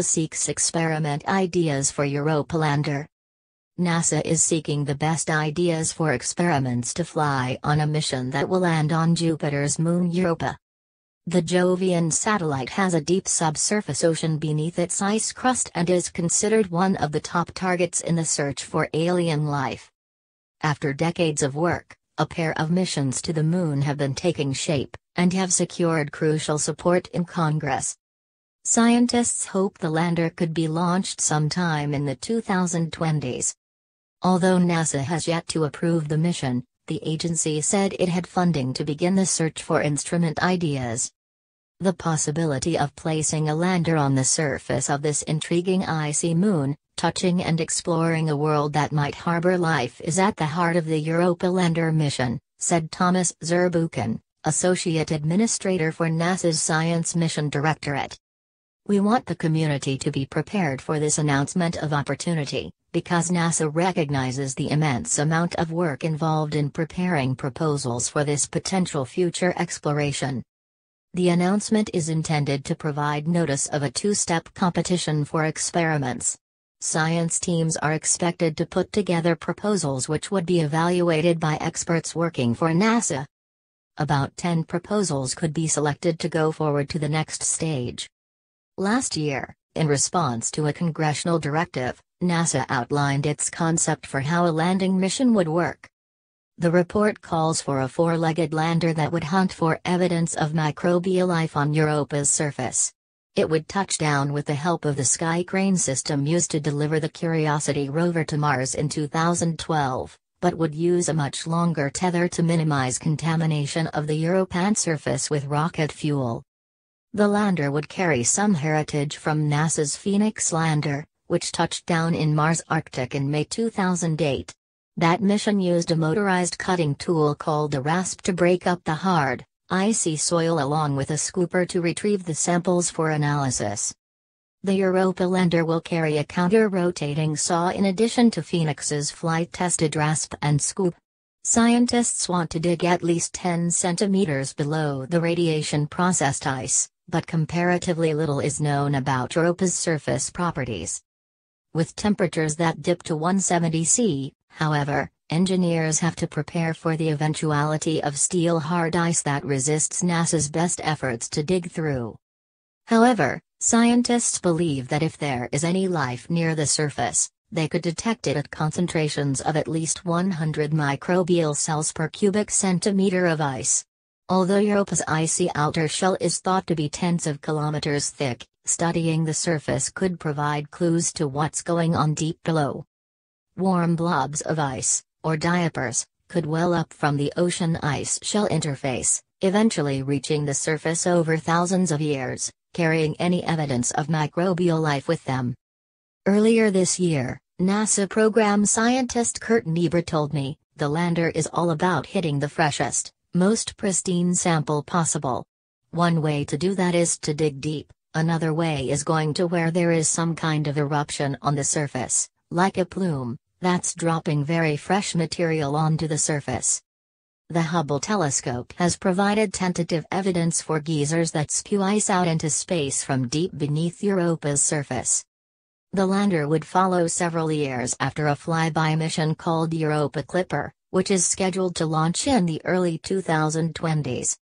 seeks experiment ideas for Europa lander. NASA is seeking the best ideas for experiments to fly on a mission that will land on Jupiter's moon Europa. The Jovian satellite has a deep subsurface ocean beneath its ice crust and is considered one of the top targets in the search for alien life. After decades of work, a pair of missions to the moon have been taking shape, and have secured crucial support in Congress. Scientists hope the lander could be launched sometime in the 2020s. Although NASA has yet to approve the mission, the agency said it had funding to begin the search for instrument ideas. The possibility of placing a lander on the surface of this intriguing icy moon, touching and exploring a world that might harbor life, is at the heart of the Europa lander mission, said Thomas Zurbuchen, Associate Administrator for NASA's Science Mission Directorate. We want the community to be prepared for this announcement of opportunity, because NASA recognizes the immense amount of work involved in preparing proposals for this potential future exploration. The announcement is intended to provide notice of a two-step competition for experiments. Science teams are expected to put together proposals which would be evaluated by experts working for NASA. About 10 proposals could be selected to go forward to the next stage. Last year, in response to a congressional directive, NASA outlined its concept for how a landing mission would work. The report calls for a four-legged lander that would hunt for evidence of microbial life on Europa's surface. It would touch down with the help of the sky crane system used to deliver the Curiosity rover to Mars in 2012, but would use a much longer tether to minimize contamination of the Europan surface with rocket fuel. The lander would carry some heritage from NASA's Phoenix lander, which touched down in Mars Arctic in May 2008. That mission used a motorized cutting tool called the rasp to break up the hard, icy soil along with a scooper to retrieve the samples for analysis. The Europa lander will carry a counter-rotating saw in addition to Phoenix's flight-tested rasp and scoop. Scientists want to dig at least 10 centimeters below the radiation-processed ice, but comparatively little is known about Europa's surface properties. With temperatures that dip to 170 C, however, engineers have to prepare for the eventuality of steel-hard ice that resists NASA's best efforts to dig through. However, scientists believe that if there is any life near the surface, they could detect it at concentrations of at least 100 microbial cells per cubic centimeter of ice. Although Europa's icy outer shell is thought to be tens of kilometers thick, studying the surface could provide clues to what's going on deep below. Warm blobs of ice, or diapers, could well up from the ocean ice shell interface, eventually reaching the surface over thousands of years, carrying any evidence of microbial life with them. Earlier this year, NASA program scientist Kurt Niebuhr told me, the lander is all about hitting the freshest, most pristine sample possible. One way to do that is to dig deep, another way is going to where there is some kind of eruption on the surface, like a plume, that's dropping very fresh material onto the surface. The Hubble telescope has provided tentative evidence for geysers that spew ice out into space from deep beneath Europa's surface. The lander would follow several years after a flyby mission called Europa Clipper, which is scheduled to launch in the early 2020s.